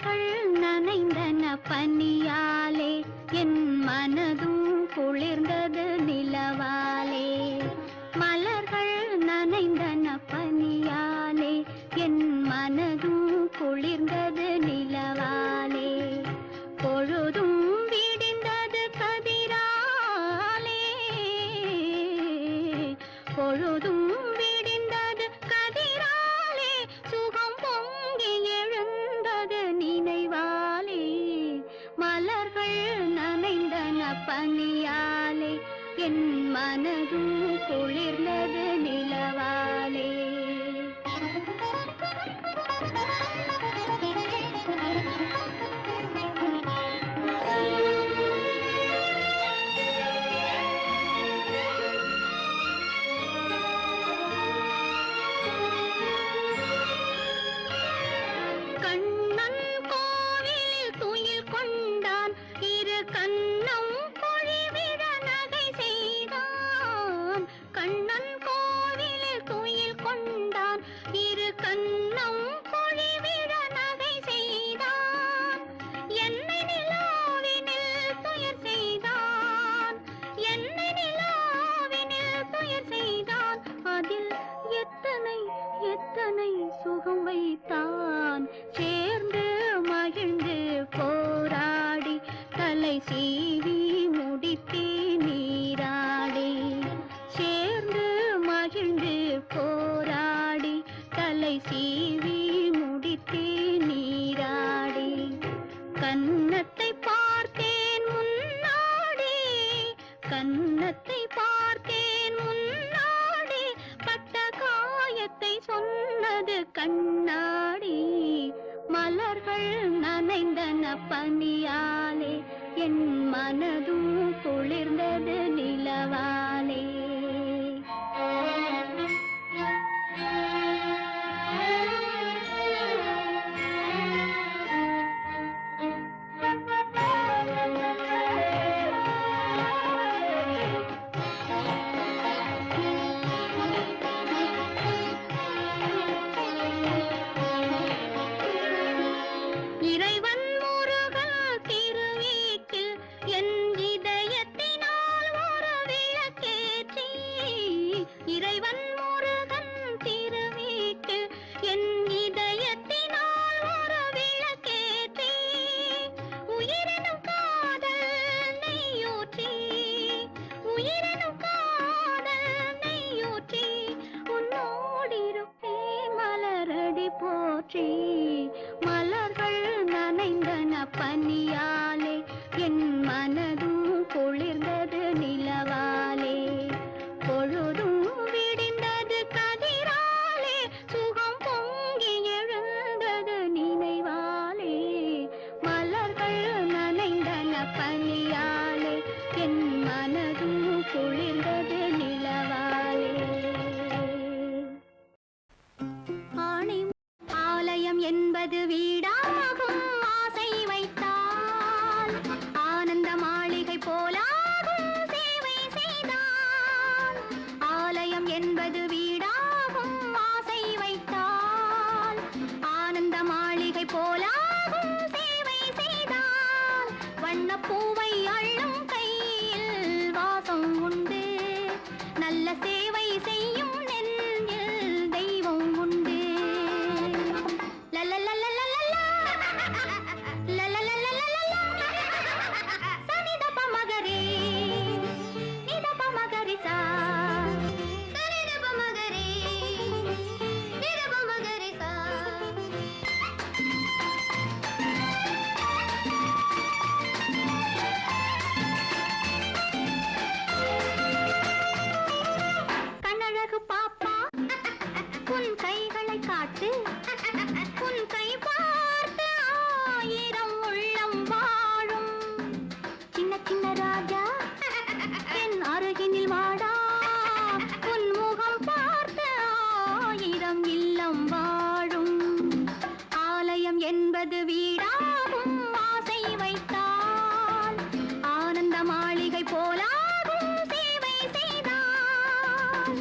மலர்கள் நனைந்தன பனியாலே என் மனதும் குளிர்ந்தது நிலவாலே. மலர்கள் நனைந்தன பனியாலே என் மனதும் குளிர்ந்தது நிலவாலே. பொழுதும் விடிந்தது கதிராலே, பொழுதும் விடிந்தது கதிராலே, சுகம் பொங்கி எழுந்தது நினைவாலே. மலர்கள் நனைந்தன பனியாலே என் மனதும் குளிர்ந்தது நிலவாலே. கண்ணன் கோவிலில் துயில் கொண்டான், இரு கண்ணம் பொழிவிட நகை செய்தான். கண்ணன் கோவிலில் துயில் கொண்டான், இரு கண்ணம் பொழிவிட நகை செய்தான். என்னை நிலாவினில் துயர் செய்தான், என்னை நிலாவினில் துயர் செய்தான். அதில் எத்தனை எத்தனை சுகம் வைத்தான். சேர்ந்து மகிழ்ந்து போராடி தலை சீவி முடித்தே நீராடி. சேர்ந்து மகிழ்ந்து போராடி தலை சீவி முடித்தே நீராடி. கன்னத்தை பார்த்தேன் முன்னாடி, கன்னத்தை பார்த்தேன் முன்னாடி, பட்ட காயத்தை சொன்னது கண்ணாடி. மலர்கள் நனைந்தன பனியாலே என் மனதும் குளிர்ந்தது நிலவாலே. இறைவன் முருகன் திருவீட்டில் என் இதயத்தினால் ஒரு விளக்கேற்றி. இறைவன் முருகன் திருவீட்டில் என் இதயத்தினால் ஒரு விளக்கேற்றி. உயிரினும் காதல் நெய்யூற்றி, உயிரினும் காதல் நெய்யூற்றி, உன்னோடிருப்பேன் மலரடி போற்றி. மலர்கள் நனைந்தன பனியாலே என் மனதும் குளிர்ந்தது நிலவாலே. பொழுதும் விடிந்தது கதிராலே, சுகம் பொங்கி எழுந்தது நினைவாலே. மலர்கள் நனைந்தன பனியாலே என் மனதும் குளிர்ந்தது நிலவாலே. ஆலயம் என்பது வீடாகும், ஆசை வைத்தால் ஆனந்த மாளிகை போலாகும், சேவை செய்தால். ஆலயம் என்பது வீடாகும், ஆசை வைத்தால் ஆனந்த மாளிகை போலாகும், சேவை செய்தால். வண்ணப்பூவை அள்ளும் கையில் வாசம் உண்டு, நல்ல சேவை செய்யும் நெஞ்சில் தெய்வம் உண்டு. கண்ணழகு பாப்பா உன் கைகளை காட்டு, உன் கை பார்த்து ஆயிரம் உள்ளம் வாழும். சின்ன சின்ன ராஜா என் அருகினில் வாடா, உன் முகம் பார்த்து ஆயிரம் இல்லம் வாழும். ஆலயம் என்பது வீடாகும், ஆசை வைத்தால் ஆனந்த மாளிகை போலாகும், சேவை செய்தால்.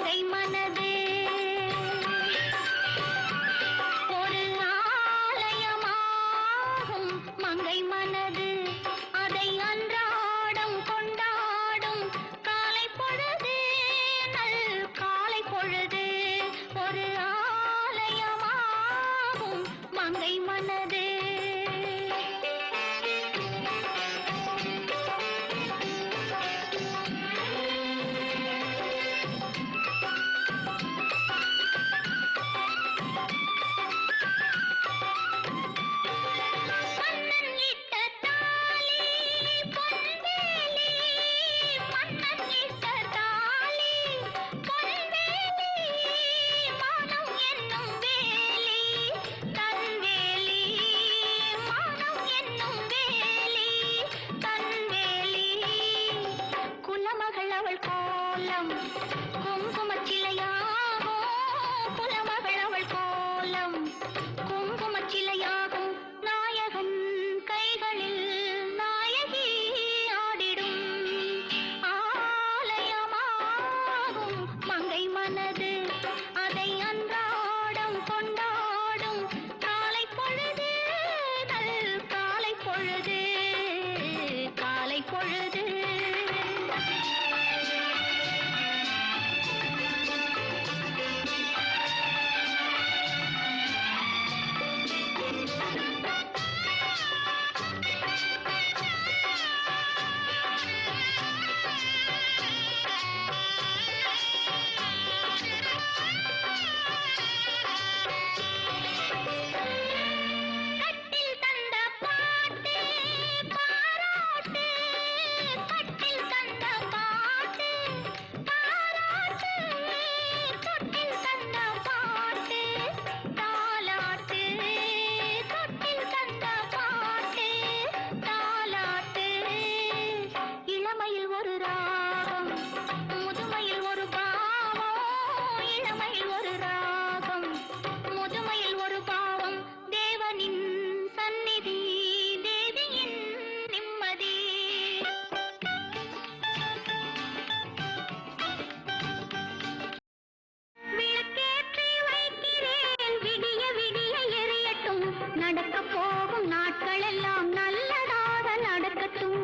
மங்கை மனது ஒரு ஆலயமாகும் மங்கை மனது அதை அன்றாடம் கொண்டாடும் காலை பொழுது நல் காலை பொழுது ஒரு ஆலயமாகும் மங்கை மனது நடக்க போகும் நாட்கள் எல்லாம் நல்லதாக நடக்கட்டும்.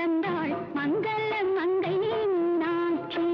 தந்தாள் மங்கள மங்கை மீனாட்சி.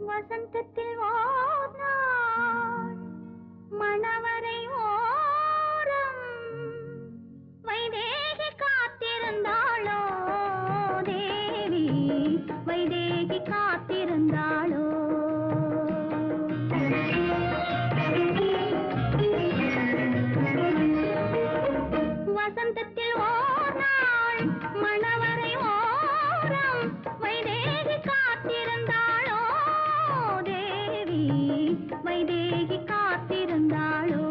வசந்தத்தில் ஓர் நாள் மணவரை ஓரம் வைதேகி காத்திருந்தாளோ தேவி வைதேகி காத்திருந்தாளோ. வசந்தத்தில் ஓர் நாள் மணவரை ஓரம் வைதேகி காத்திருந்தாளோ தேவி வைதேகி காத்திருந்தாளோ.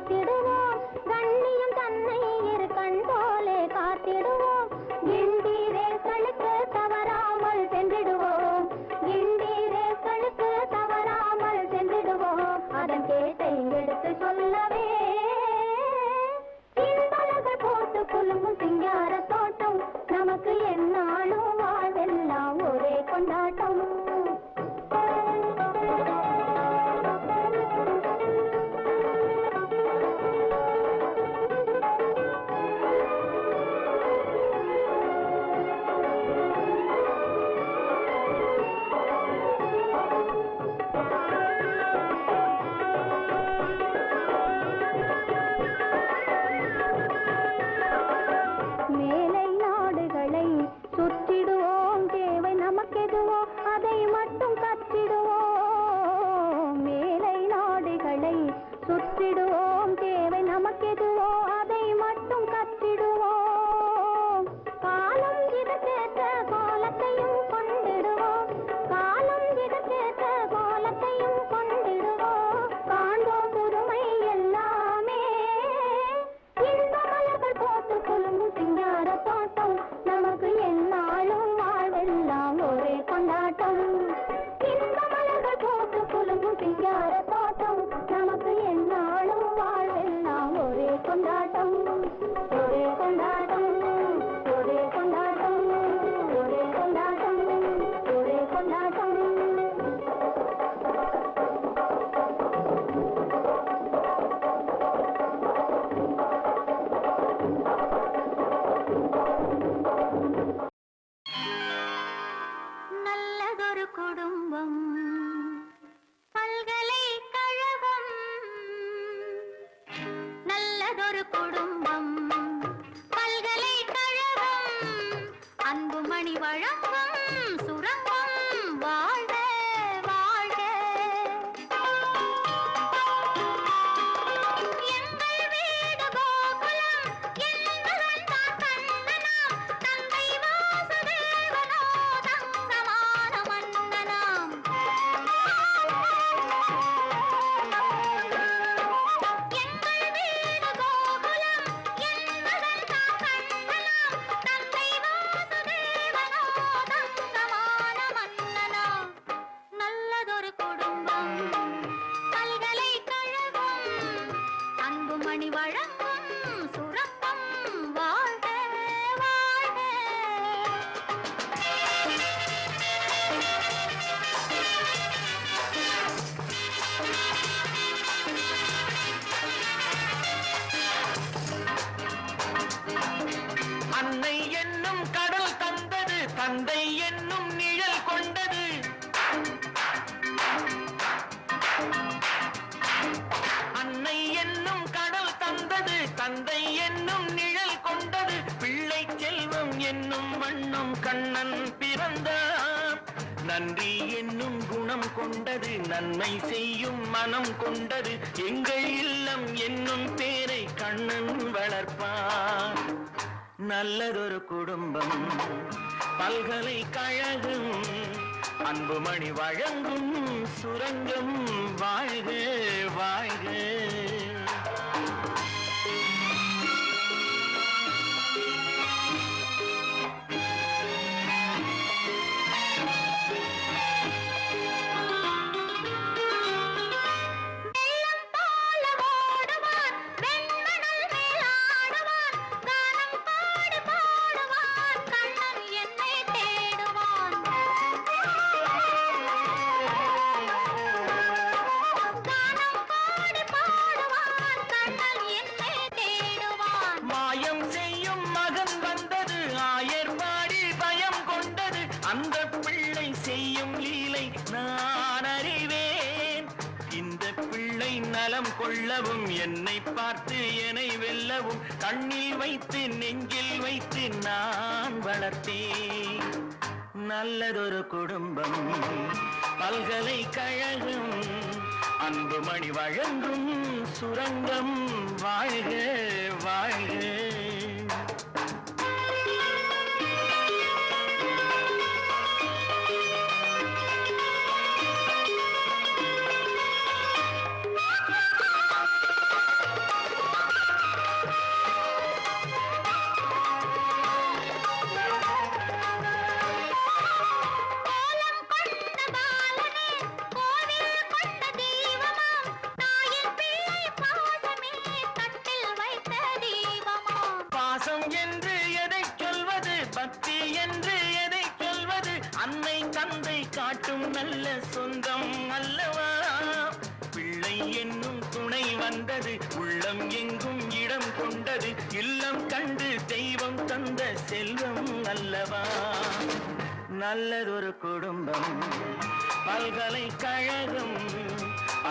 காத்திடுவோம் கண்ணியம் தன்னை இரு கண் போலே காத்திடுவோம் கிண்டி ரேஸ்களுக்கு தவறாமல் சென்றிடுவோம் கிண்டி ரேஸ்களுக்கு தவறாமல் சென்றிடுவோம் அதன் கேட்டை எடுத்து சொல்லவே இன்பலகை போட்டு குலுங்கும் சிங்கார தோட்டம் நமக்கு என்னாலும் வாழ்வெல்லாம் ஒரே கொண்டாட்டம் மேலை நாடுகளை சுற்றிடுவோம் தேவை நமக்கெதுவோ அதை மட்டும் கற்றிடுவோம் மேலை நாடுகளை சுற்றிடுவோம் தேவை நமக்கெதுவோ அதை மட்டும் கற்றிடுவோம் காலம் இதற்கேற்ற கோலத்தையும் கொண்டிடுவோம் காலம் இதற்கேற்ற கோலத்தையும் கொண்டிடுவோம் காண்போம் புதுமை எல்லாமே இன்ப மலர்கள் போட்டு குலுங்கும் சிங்கார தோட்டம் நமக்கு என்னாலும் வாழ்வெல்லாம் ஒரே கொண்டாட்டம் இன்ப மலர்கள் போட்டு குலுங்கும் சிங்கார தோட்டம் நமக்கு என்னாலும் வாழ்வெல்லாம் ஒரே கொண்டாட்டம் ஒரே கொண்டாட்டம் ஒரே கொண்டாட்டம் ஒரே கொண்டாட்டம் ஒரே கொண்டாட்டம் நல்லதொரு குடும்பம் பல்கலைக்கழகம் நல்லதொரு குடும்பம் பல்கலைக்கழகம் அன்புமணி வழங்கும் சுரங்கம் வாழ்க வாழ்க எங்கள் வீடு கோகுலம் என்பவன் தான் கண்ணனாம் தந்தை வாசுதேவனோ தங்கமான மன்னனாம் எங்கள் வீடு கோகுலம் என்பவன் தான் கண்ணனாம் தந்தை வாசுதேவனோ தங்கமான மன்னனாம் நல்லதொரு குடும்பம் பல்கலைக்கழகம் அன்புமணி வழங்கும் சுரங்கம் வாழ்க வாழ்க அன்னை என்னும் கடல் தந்தது தந்தை என்னும் நிழல் கொண்டது அன்னை என்னும் கடல் தந்தது தந்தை என்னும் நிழல் கொண்டது பிள்ளை செல்வம் என்னும் வண்ணம் கண்ணன் பிறந்தார் நன்றி என்னும் குணம் கொண்டது நன்மை செய்யும் மனம் கொண்டது எங்கள் இல்லம் என்னும் பேரை கண்ணன் வளர்ப்பார் நல்லதொரு குடும்பம் பல்கலைக்கழகம் அன்புமணி வழங்கும் சுரங்கம் வாழ்க வாழ்க வெள்ளம் போல ஓடுவான் வெண்மணல் மேல் ஆடுவான் கானம் பாடி பாடுவான் கண்ணன் என்னை தேடுவான் கானம் பாடி பாடுவான் கண்ணன் என்னை தேடுவான் மாயம் செய்யும் மகன் வந்தது ஆயர்பாடி பயம் கொண்டது அந்த பிள்ளை செய்யும் லீலை நான் அறிவேன் இந்த பிள்ளை நலம் கொள்ளவும் என்னை பார்த்து என்னை வெல்லவும் கண்ணில் வைத்து நெஞ்சில் வைத்து நான் வளர்த்தேன் நல்லதொரு குடும்பம் பல்கலைக்கழகம் அன்புமணி வழங்கும் சுரங்கம் வாழ்க வாழ்க என்னும் துணை வந்தது, உள்ளம் எங்கும் இடம் கொண்டது, இல்லம் கண்டு தெய்வம் தந்த செல்வம் அல்லவா. நல்லதொரு குடும்பம், பல்கலைக்கழகம்,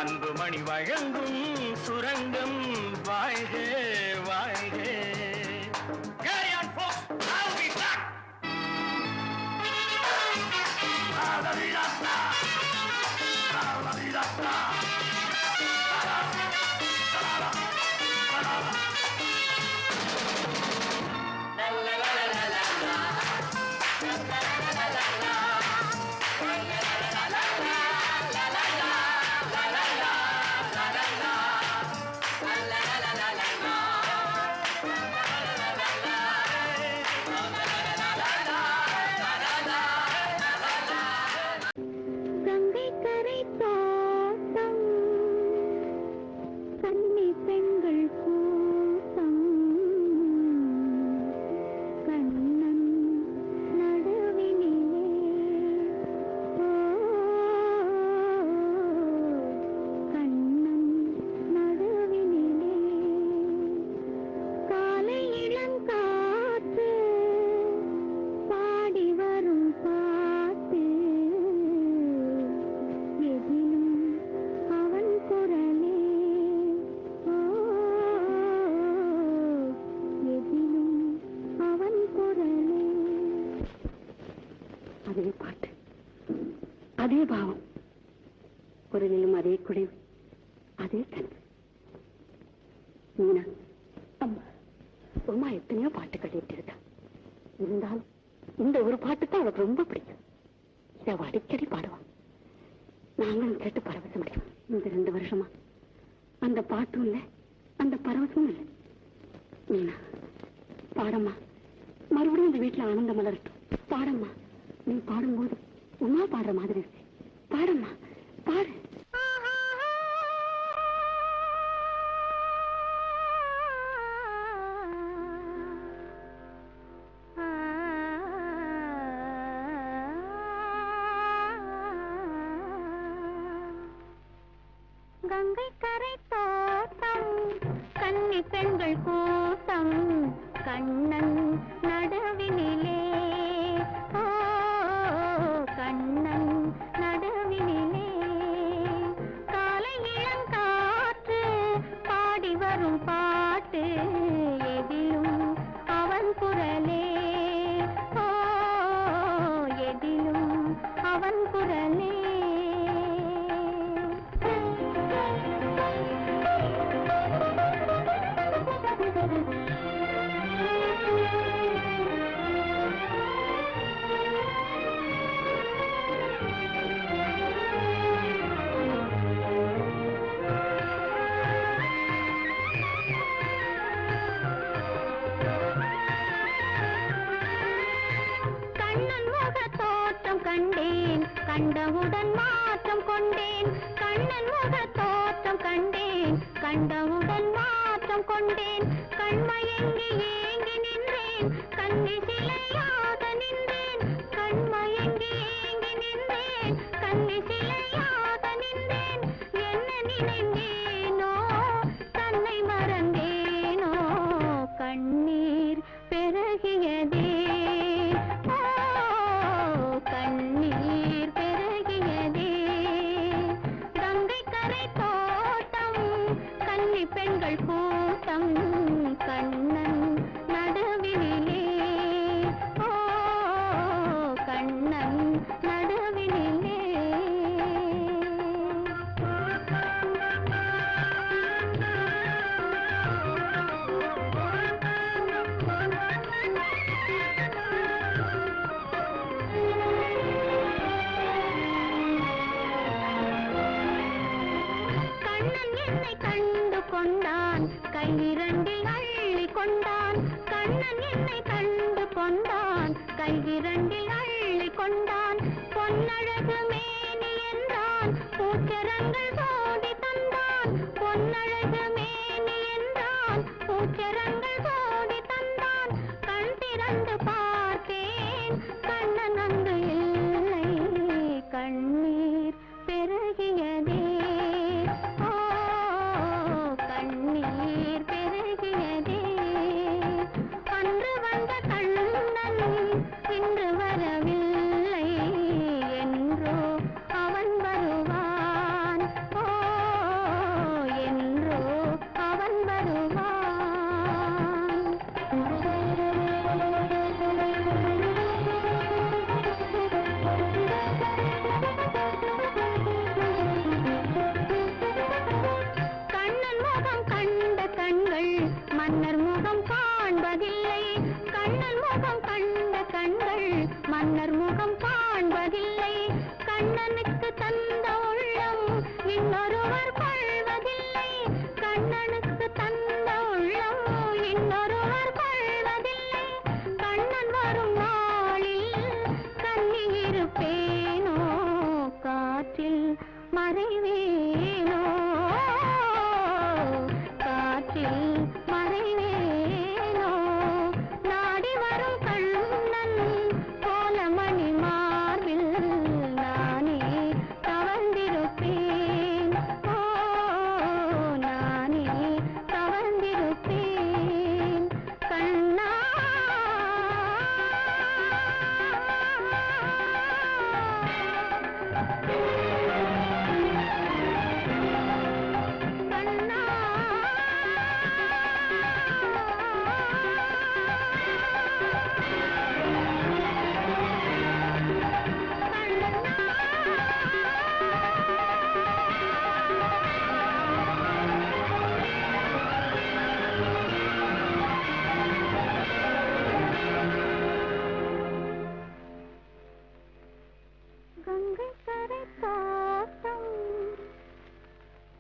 அன்புமணி வழங்கும் சுரங்கம், வாழ்க வாழ்க. Carry on, folks. I'll be back. Ganga கரை தோட்டம் கன்னி பெண்கள் கூட்டம் கண்ணன் நடுவினிலே கண்ணன் நடுவினிலே காலை இளங்காற்று பாடி வரும் பாட்டு எதிலும் அவன் குரலே எதிலும் அவன் குரலே. அதே பாட்டு, அதே பாவம், குரலிலும் அதே குடைவு, அதே கனவு. மீனா, அம்மா அம்மா எத்தனையோ பாட்டுகள் கேட்டிருக்கா. இருந்தாலும் இந்த ஒரு பாட்டு தான் அவளுக்கு ரொம்ப பிடிக்கும். இதை அவ அடிக்கடி பாடுவான். நாங்களும் கேட்டு பரவசம் முடியும். இந்த 2 வருஷமா அந்த பாட்டும் இல்லை, அந்த பரவசமும் இல்லை. மீனா, பாடம்மா, மறுபடியும் இந்த வீட்டுல ஆனந்தம் மலரட்டும். பாடம்மா, நீ பாடும்போது உமா பாடுற மாதிரி இருக்கு. பாடம்மா, பாடு. கங்கை கரை தோட்டம் கன்னி பெண்கள் கூட்டம் கண்ணன் நடுவினிலே கண்ணன் நடுவினிலே காலை இளங்காற்று பாடி வரும் பாட்டு எதிலும் அவன் குரலே எதிலும் அவன் குரலே. கண்டேன் கண்டவுடன் மாற்றம் கொண்டேன். கண்ணன் முக தோற்றம் கண்டேன் கண்டவுடன் மாற்றம் கொண்டேன். கண்மயங்கி ஏங்கி நின்றேன், கண்ணி சிலையாக நின்றேன். கண்மயங்கி ஏங்கி நின்றேன், கண்ணி சிலையாக நின்றேன். என்ன நினைந்தேனோ தன்னை மறந்தேனோ, கண்ணீர் பெருகியதே கண்ணீர் பெருகியதே. கங்கை கரை தோட்டம் கன்னி பெண்கள் கூட்டம் கண்ணன் நடுவினிலே கண்ணன் நடுவினிலே. கொண்டான் கையிரண்டில் அள்ளி கொண்டான். கண்ணன் என்னை கண்டு கொண்டான் கையிரண்டில் அள்ளி கொண்டான். பொன்னழகு மேனி என்றான், பூச்சரங்கள் சோடி தந்தான். பொன்னழகு மேனி என்றான், பூச்சரங்கள் சோடி தந்தான். கண் திறந்து பார்த்தேன், கண்ணன் அங்கு இல்லை. கண்ணீர் பெருகியதே முகம் கண்ட கண்கள் மன்னர் முகம் காண்பதில்லை. கண்ணன் முகம் கண்ட கண்கள் மன்னர் முகம் காண்பதில்லை. கண்ணனுக்கு தந்த உள்ளம் இன்னொருவர் கொள்வதில்லை. கண்ணனுக்கு தந்த உள்ளம் இன்னொருவர் கொள்வதில்லை. கண்ணன் வரும் நாளில் கண்ணி இருப்பேனோ, காற்றில் மறைவேனோ, காற்றில் மறைவேனோ. நாடி வரும் கண்ணன் கோலமணி மார்பில் நானே தவழ்ந்திருப்பேன். ஓ, நானே தவழ்ந்திருப்பேன். கண்ணா கங்கை கரை தோட்டம்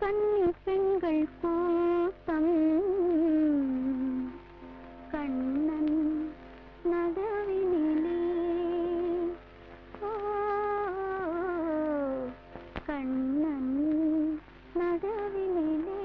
கன்னி பெண்கள் கூட்டம் கண்ணன் நடுவினிலே. ஓ, கண்ணன் நடுவினிலே.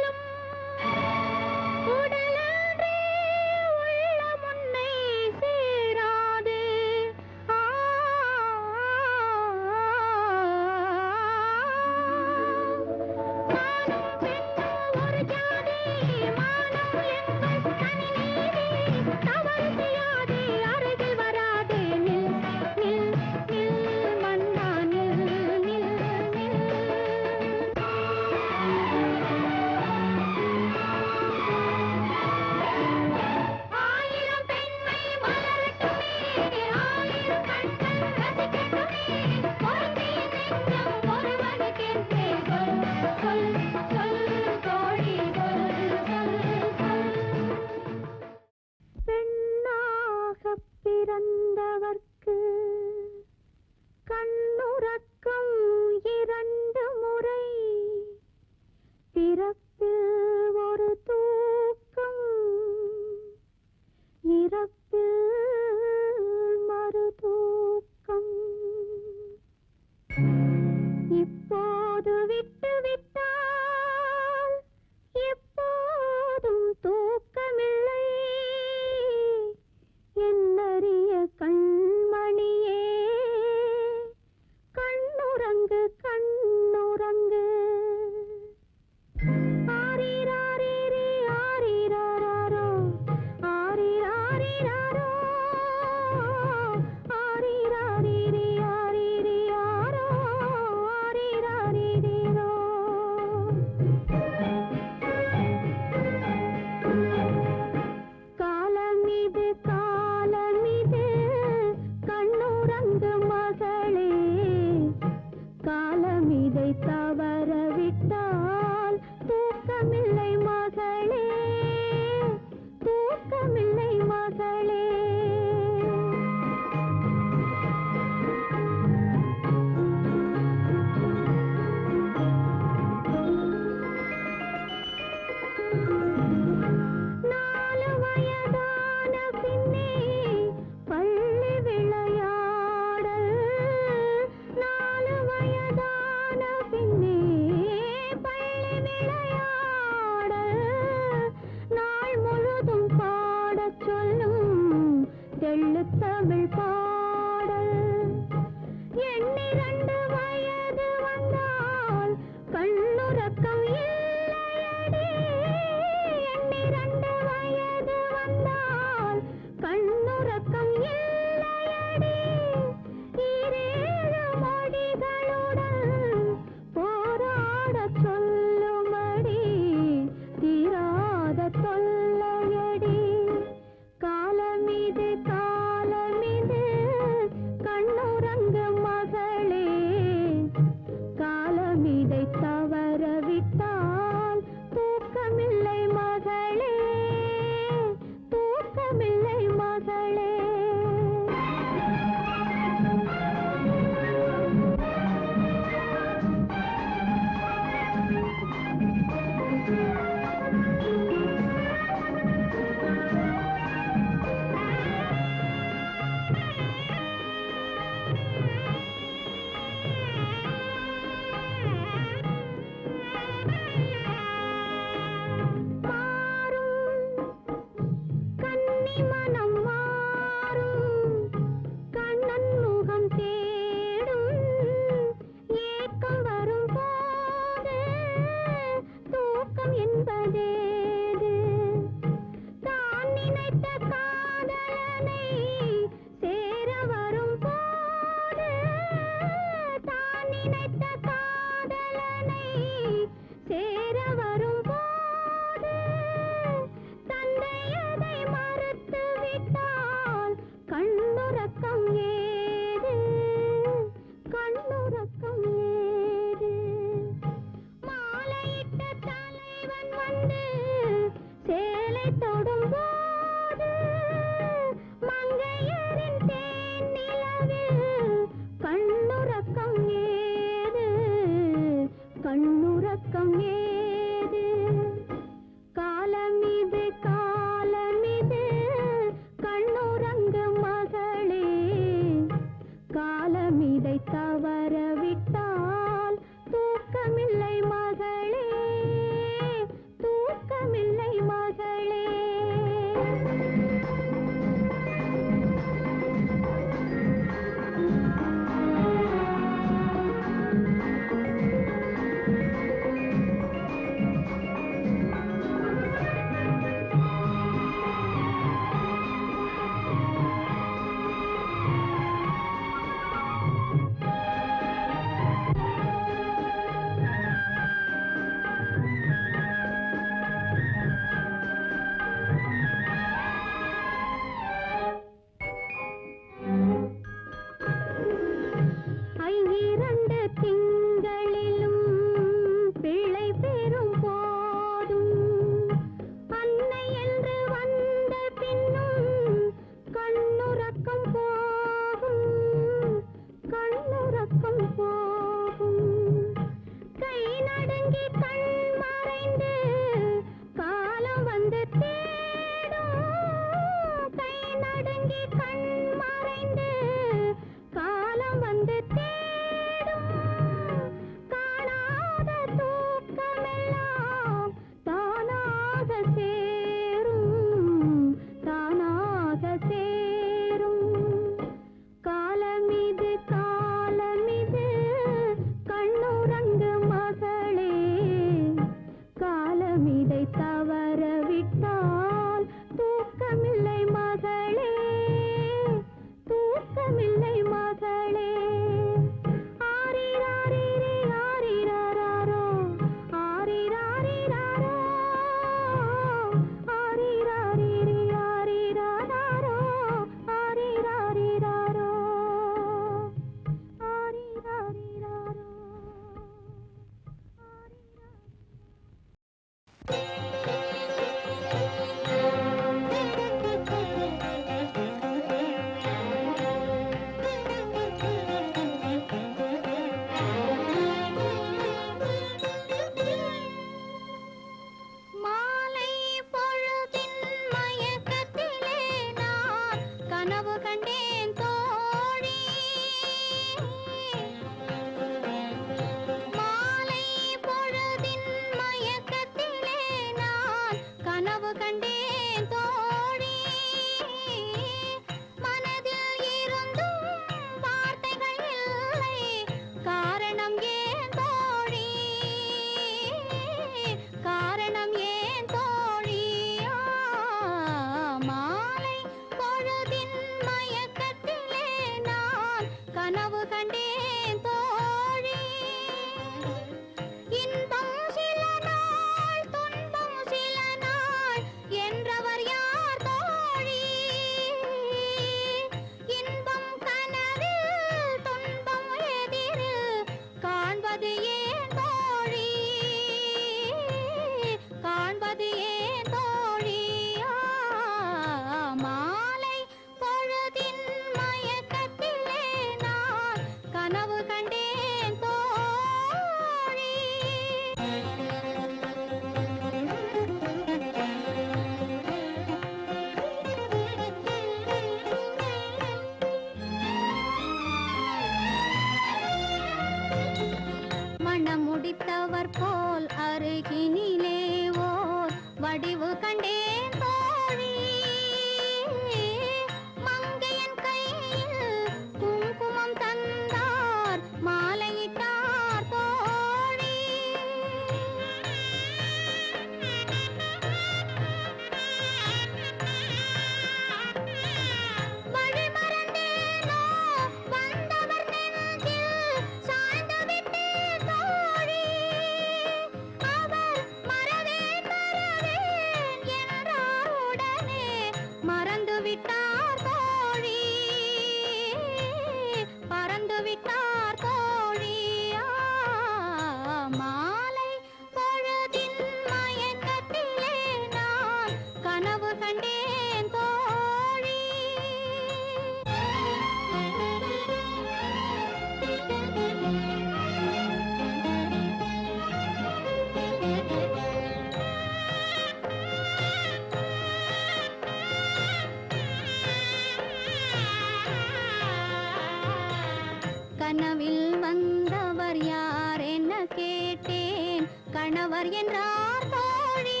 கனவில் வந்தவர் யார் என்ன கேட்டேன் கணவர் என்றார் தோழி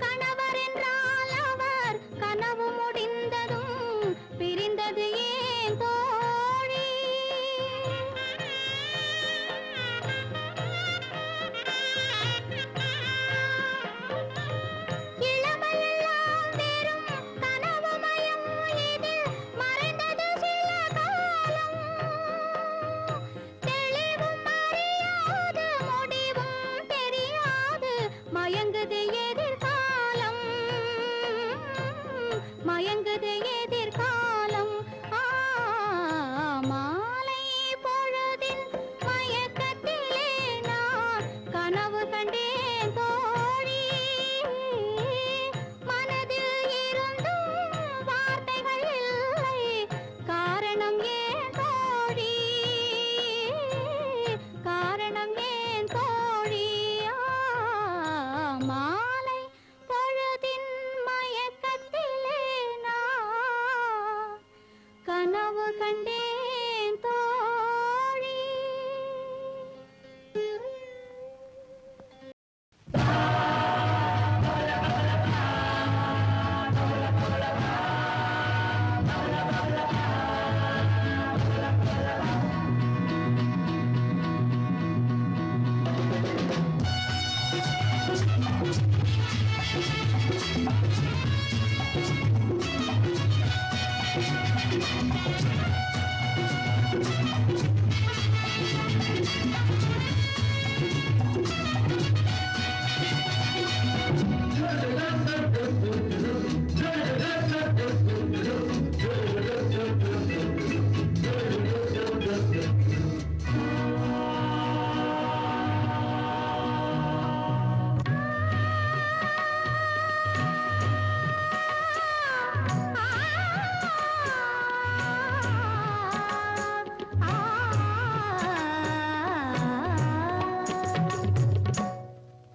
கணவர் மயங்குது எதிர்காலம் மயங்குது எதிர்காலம் மாலை பொழுதின் மயக்கத்திலே நான் கனவு கண்டேன் தோழி மனதில் இருந்தும் வார்த்தைகள் இல்லை காரணம் ஏன் தோழி காரணம் ஏன் தோழி மாலை பொழுதின் மயக்கத்திலே நான் கனவு கண்டேன் தோழி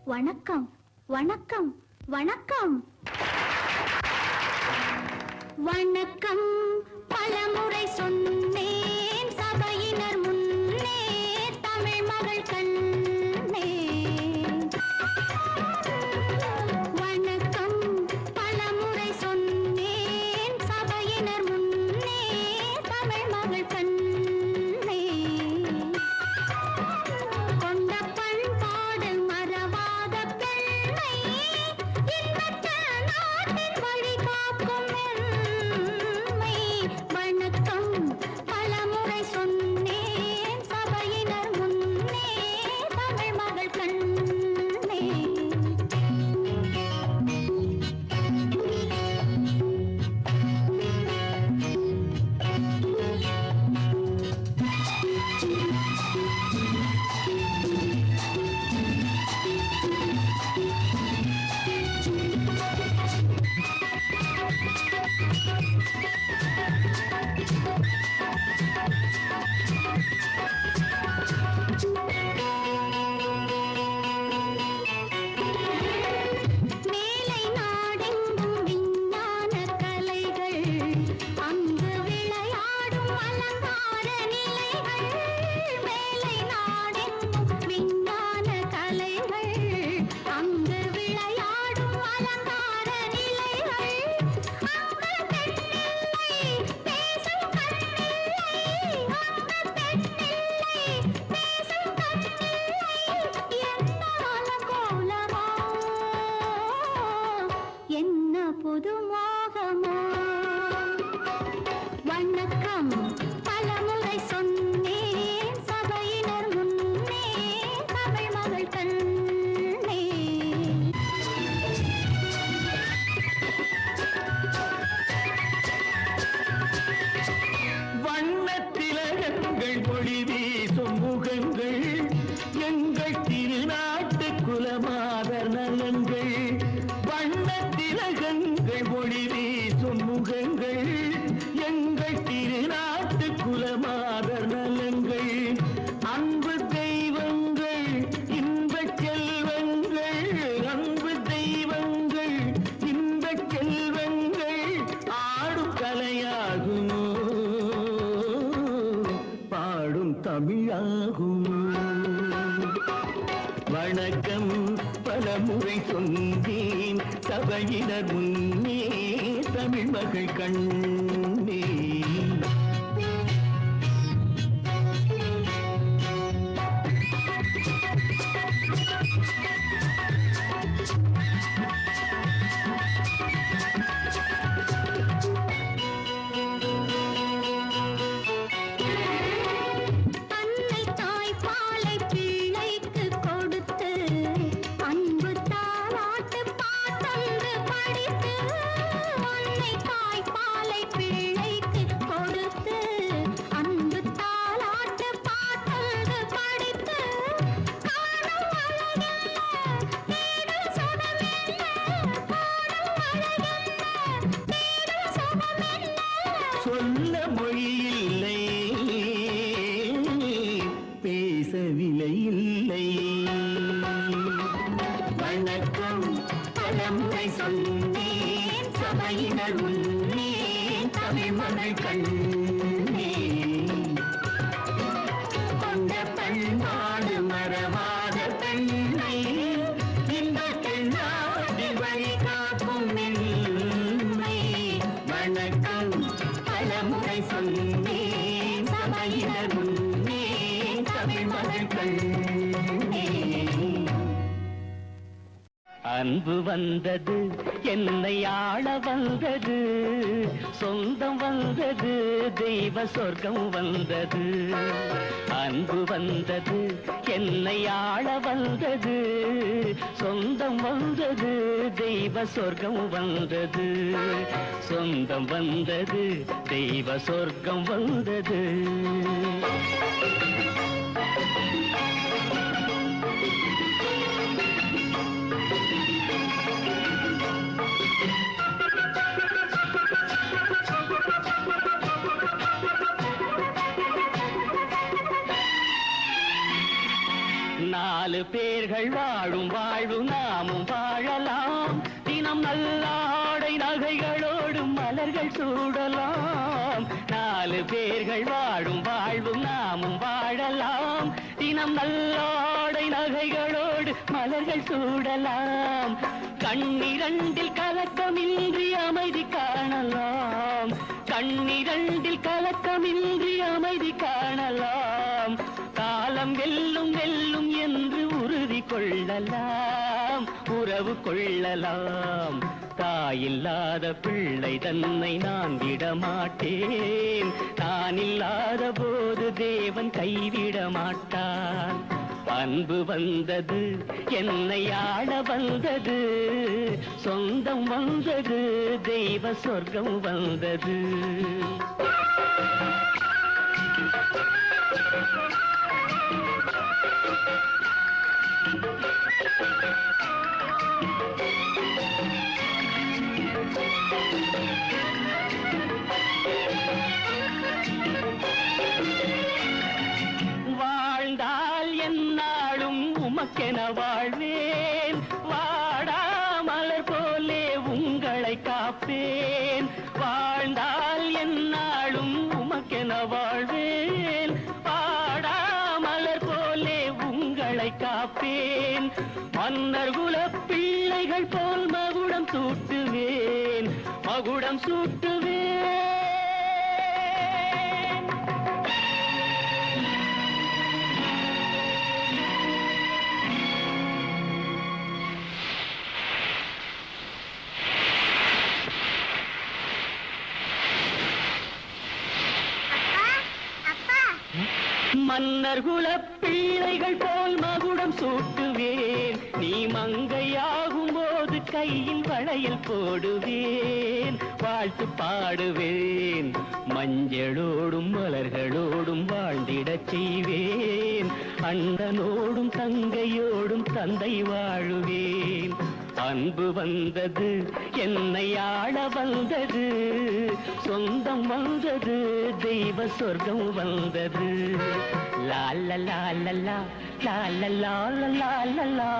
வணக்கம் வணக்கம் வணக்கம் வணக்கம் பலமுறை சொன்னேன் சபையினர் முன்னே தமிழ் மகள் கண்ணே வணக்கம் பலமுறை சொன்னேன் சபையினர் முன்னே தமிழ் மகள் கண்ணே கொண்ட பண்பாடு மறவாத பெண்ணை இன்பத்த நாட்டின் வழி காக்கும் எம்மை வணக்கம் பலமுறை சொன்னேன் சபையினர் முன்னே தமிழ் மகள் கண்ணே மேலை நாடெங்கும் விஞ்ஞான கலைகள் அங்கு விளையாடும் அலங்கார நிலைகள் மேலை நாடெங்கும் விஞ்ஞான கலைகள் அங்கு விளையாடும் அலங்கார நிலைகள் அங்கு பெண்ணில்லை பேசும் கண்ணில்லை அங்கு பெண்ணில்லை பேசும் கண்ணில்லை என்னால கோலமோ என்ன புது மோகமோ வணக்கம் பலமுறை சொன்னேன் சபையினர் முன்னே தமிழ் மகள் கண்ணே வண்ணத்திலகங்கள் பொழி வீசும் முகங்கள் எங்கள் திருநாட்டு குலமாதர் நலங்கள் வண்ணத்திலகங்கள் பொழி வீசும் முகங்கள் எங்கள் திருநாட்டு குலமாதர் நலங்கள் அன்பு தெய்வங்கள் இன்பச் செல்வங்கள் அன்பு தெய்வங்கள் இன்பச் செல்வங்கள் ஆடும் கலையாகுமோ பாடும் தமிழாகுமோ வணக்கம் பலமுறை சொன்னேன் சபையினர் முன்னே தமிழ் மகள் கண்ணே அன்னை தாய் பாலை பிள்ளைக்கு கொடுத்து அன்பு தாள பலமுறை சொன்னேன் சபையினர் முன்னே தமிழ் மகள் கண்ணே கொண்ட பண்பாடு மறவாத பெண்ணை இன்பத்தில் நாடி வழி காக்கும் மென்மை வணக்கம் பலமுறை சொன்னேன் சபையினர் முன்னே தமிழ் மகள் கண்ணே அன்பு வந்தது என்னை ஆள வந்தது சொந்தம் வந்தது தெய்வ சொர்க்கம் வந்தது அன்பு வந்தது என்னை ஆள வந்தது சொந்தம் வந்தது தெய்வ சொர்க்கம் வந்தது சொந்தம் வந்தது தெய்வ சொர்க்கம் வந்தது நாலு பேர்கள் வாழும் வாழ்வு நாமும் வாழலாம் தினம் நல்லாடை நகைகளோடு மலர்கள் சூடலாம் நாலு பேர்கள் வாழும் வாழ்வு நாமும் வாழலாம் தினம் நல்லாடை நகைகளோடு மலர்கள் சூடலாம் கண்ணிரண்டில் கலக்கமின்றி அமைதி காணலாம் கண்ணிரண்டில் கலக்கமின்றி அமைதி காணலாம் காலம் வெல்லும் வெல்லும் என்று உறுதி கொள்ளலாம் உறவு கொள்ளலாம் தாயில்லாத பிள்ளை தன்னை நான் விடமாட்டேன் நான் இல்லாத போது தேவன் கைவிட மாட்டான் அன்பு வந்தது என்னை ஆள வந்தது சொந்தம் வந்தது தெய்வ சொர்க்கம் வந்தது வாழ்ந்தால் என்னாலும் உமக்கென வாழ்வேன் வாடாமலர் போலே உங்களை காப்பேன் வாழ்ந்தால் என்னாலும் உமக்கென வாழ்வேன் வாடாமலர் போலே உங்களை காப்பேன் மன்னர் குல பிள்ளைகள் போல் மகுடம் சூட்டுவேன் மகுடம் சூட்டுவேன் மன்னர் குல பிள்ளைகள் போல் மகுடம் சூட்டுவேன் நீ மங்கையாகும் போது கையில் வளையல் போடுவேன் வாழ்த்து பாடுவேன் மஞ்சளோடும் மலர்களோடும் வாழ்ந்திடச் செய்வேன் அண்ணனோடும் தங்கையோடும் தந்தை வாழுவேன் அன்பு வந்தது என்னை ஆள வந்தது சொந்தம் வந்தது தெய்வ சொர்க்கம் வந்தது லால லால லா லால லால லால லா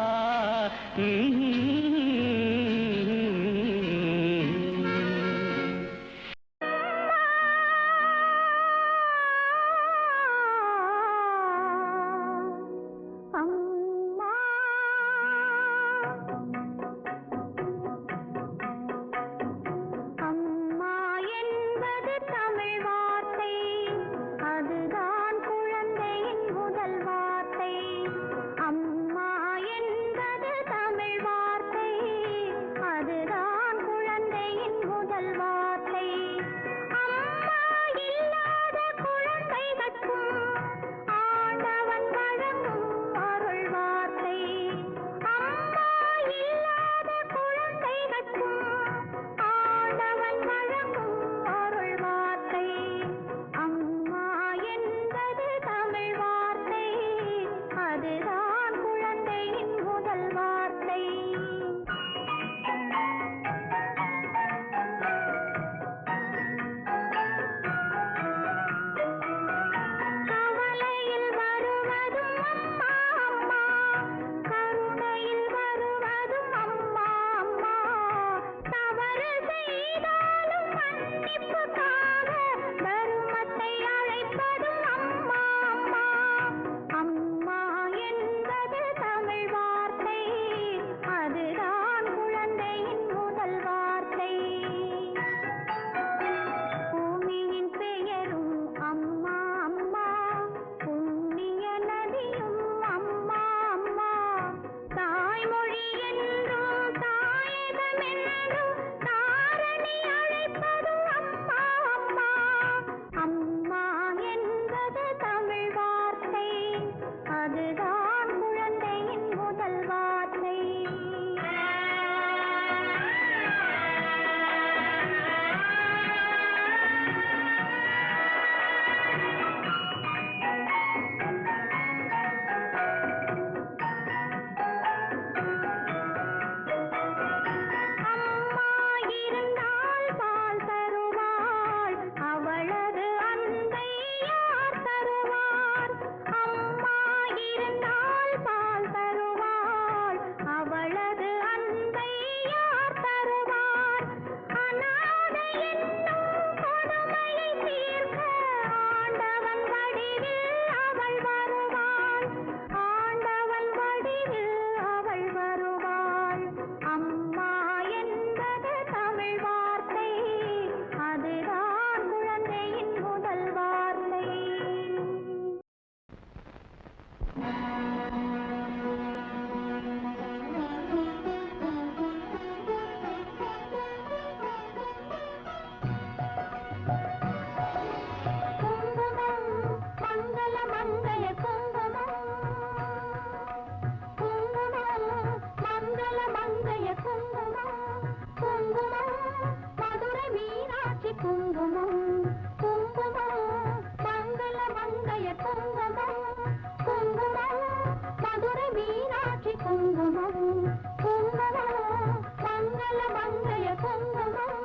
மங்கள மங்கைய குங்குமம்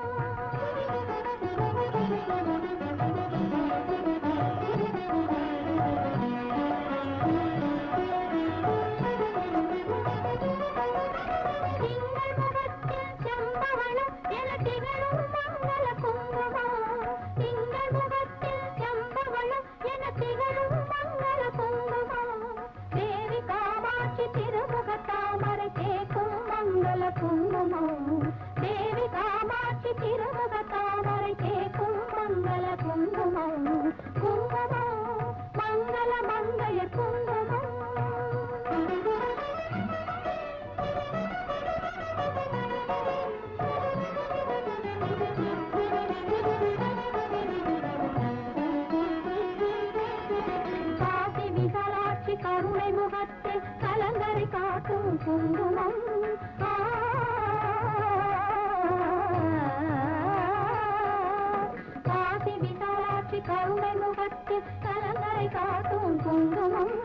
திங்கள் முகத்தில் செம்பவளம் என திகழும் மங்கள குங்குமம் திங்கள் முகத்தில் செம்பவளம் என திகழும் மங்கள குங்குமம் தேவி காமாட்சி திருமுக தாமரை தேக்கும் மங்கள குங்குமம் தேவி காமாட்சி திருமுக தாமரை தேக்கும் மங்கள குங்குமம் குங்குமம் மங்கள மங்கைய குங்குமம் காசி விசாலாட்சி கருணை முகத்தில் கலங்கரை காட்டும் குங்குமம் காசி விசாலாட்சி கருணை முகத்தில் கலங்கரை காட்டும் குங்குமம்